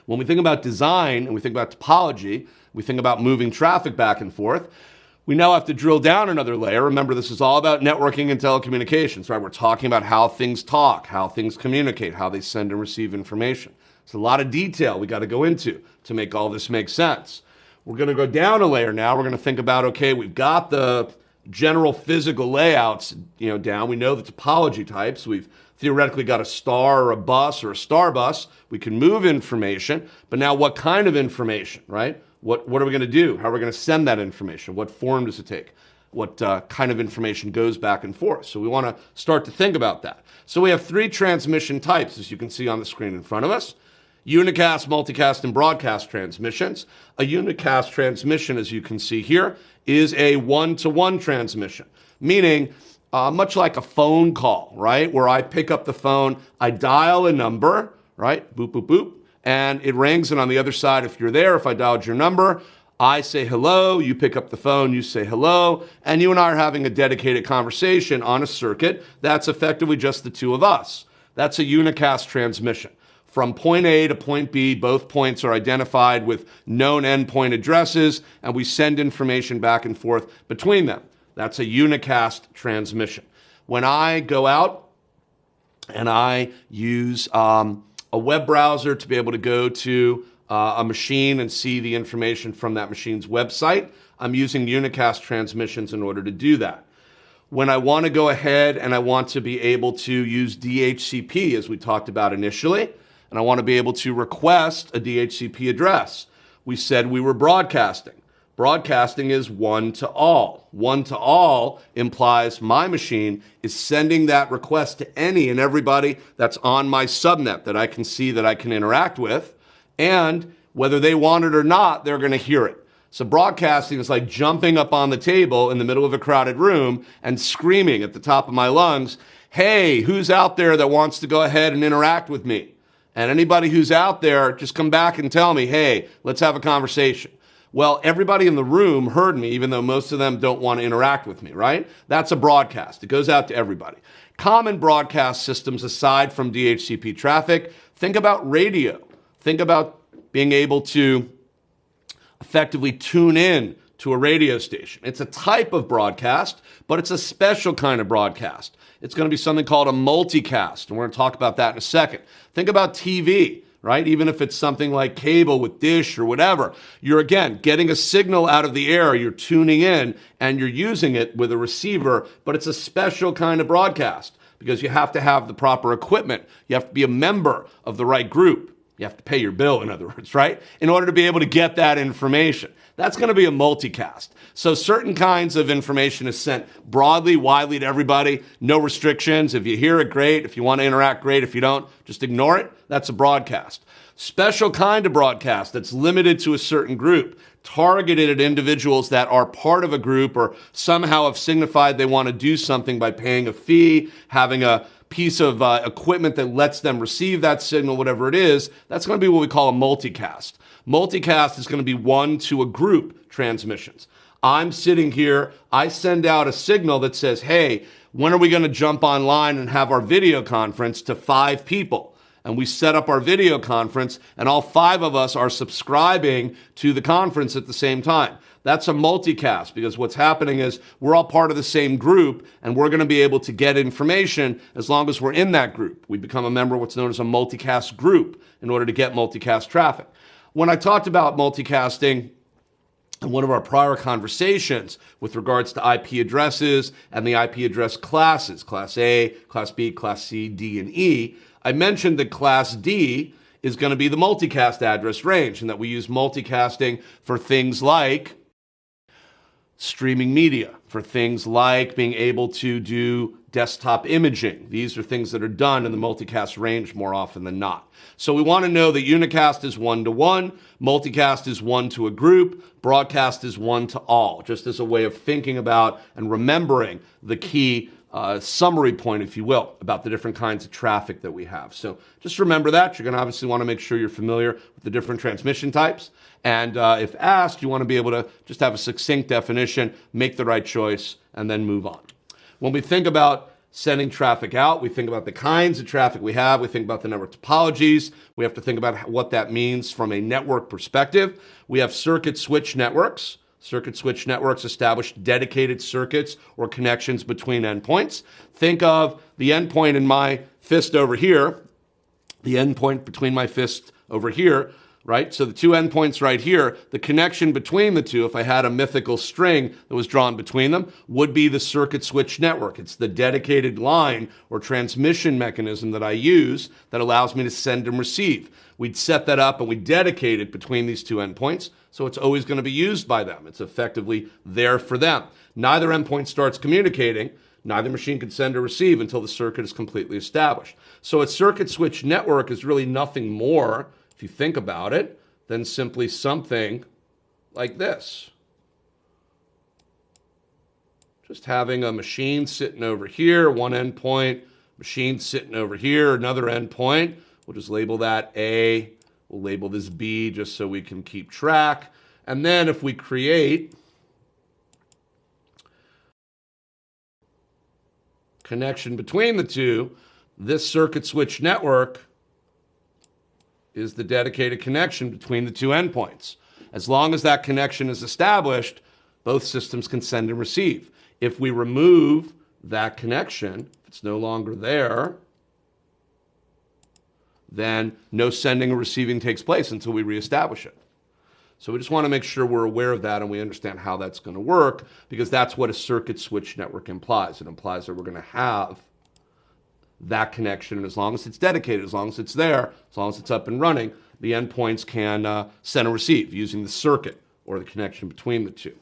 When we think about design and we think about topology, we think about moving traffic back and forth, we now have to drill down another layer. Remember, this is all about networking and telecommunications, right? We're talking about how things talk, how things communicate, how they send and receive information. It's a lot of detail we got to go into to make all this make sense. We're going to go down a layer now. We're going to think about, okay, we've got the general physical layouts, down. We know the topology types. We've theoretically got a star or a bus or a star bus. We can move information, but now what kind of information, right? What are we going to do? How are we going to send that information? What form does it take? What kind of information goes back and forth? So we want to start to think about that. So we have 3 transmission types, as you can see on the screen in front of us. Unicast, multicast, and broadcast transmissions. A unicast transmission, as you can see here, is a one-to-one transmission, meaning much like a phone call, right? Where I pick up the phone, I dial a number, right? Boop, boop, boop. And it rings, and on the other side, if you're there, if I dialed your number, I say hello, you pick up the phone, you say hello, and you and I are having a dedicated conversation on a circuit that's effectively just the two of us. That's a unicast transmission. From point A to point B, both points are identified with known endpoint addresses, and we send information back and forth between them. That's a unicast transmission. When I go out and I use a web browser to be able to go to a machine and see the information from that machine's website, I'm using unicast transmissions in order to do that. When I want to go ahead and I want to be able to use DHCP, as we talked about initially, and I want to be able to request a DHCP address, we said we were broadcasting. Broadcasting is one-to-all. One-to-all implies my machine is sending that request to any and everybody that's on my subnet that I can see, that I can interact with, and whether they want it or not, they're going to hear it. So broadcasting is like jumping up on the table in the middle of a crowded room and screaming at the top of my lungs, hey, who's out there that wants to go ahead and interact with me? And anybody who's out there, just come back and tell me, hey, let's have a conversation. Well, everybody in the room heard me, even though most of them don't want to interact with me, right? That's a broadcast. It goes out to everybody. Common broadcast systems, aside from DHCP traffic, think about radio. Think about being able to effectively tune in to a radio station. It's a type of broadcast, but it's a special kind of broadcast. It's going to be something called a multicast, and we're going to talk about that in a second. Think about TV. Right? Even if it's something like cable with dish or whatever, you're again getting a signal out of the air, you're tuning in and you're using it with a receiver, but it's a special kind of broadcast because you have to have the proper equipment. You have to be a member of the right group. You have to pay your bill, in other words, right? In order to be able to get that information. That's going to be a multicast. So certain kinds of information is sent broadly, widely to everybody, no restrictions. If you hear it, great. If you want to interact, great. If you don't, just ignore it. That's a broadcast. Special kind of broadcast that's limited to a certain group, targeted at individuals that are part of a group or somehow have signified they want to do something by paying a fee, having a piece of equipment that lets them receive that signal, whatever it is. That's going to be what we call a multicast. Multicast is going to be one to a group transmissions. I'm sitting here, I send out a signal that says, hey, when are we going to jump online and have our video conference to 5 people? And we set up our video conference and all 5 of us are subscribing to the conference at the same time. That's a multicast because what's happening is we're all part of the same group and we're going to be able to get information as long as we're in that group. We become a member of what's known as a multicast group in order to get multicast traffic. When I talked about multicasting in one of our prior conversations with regards to IP addresses and the IP address classes, Class A, Class B, Class C, D, and E, I mentioned that Class D is going to be the multicast address range and that we use multicasting for things like streaming media, for things like being able to do desktop imaging. These are things that are done in the multicast range more often than not. So we want to know that unicast is one-to-one, multicast is one to a group, broadcast is one to all, just as a way of thinking about and remembering the key summary point, if you will, about the different kinds of traffic that we have. So just remember that. You're going to obviously want to make sure you're familiar with the different transmission types. And if asked, you want to be able to just have a succinct definition, make the right choice, and then move on. When we think about sending traffic out, we think about the kinds of traffic we have. We think about the network topologies. We have to think about what that means from a network perspective. We have circuit switch networks. Circuit switch networks establish dedicated circuits or connections between endpoints. Think of the endpoint in my fist over here, the endpoint between my fist over here, right? So the two endpoints right here, the connection between the two, if I had a mythical string that was drawn between them, would be the circuit switch network. It's the dedicated line or transmission mechanism that I use that allows me to send and receive. We'd set that up and we dedicate it between these two endpoints, so it's always going to be used by them. It's effectively there for them. Neither endpoint starts communicating. Neither machine can send or receive until the circuit is completely established. So a circuit switch network is really nothing more, if you think about it, than simply something like this. Just having a machine sitting over here, one endpoint, machine sitting over here, another endpoint. We'll just label that A. We'll label this B just so we can keep track. And then if we create connection between the two, this circuit switch network is the dedicated connection between the two endpoints. As long as that connection is established, both systems can send and receive. If we remove that connection, if it's no longer there, then no sending or receiving takes place until we reestablish it. So we just want to make sure we're aware of that and we understand how that's going to work, because that's what a circuit switch network implies. It implies that we're going to have that connection, and as long as it's dedicated, as long as it's there, as long as it's up and running, the endpoints can send and receive using the circuit or the connection between the two.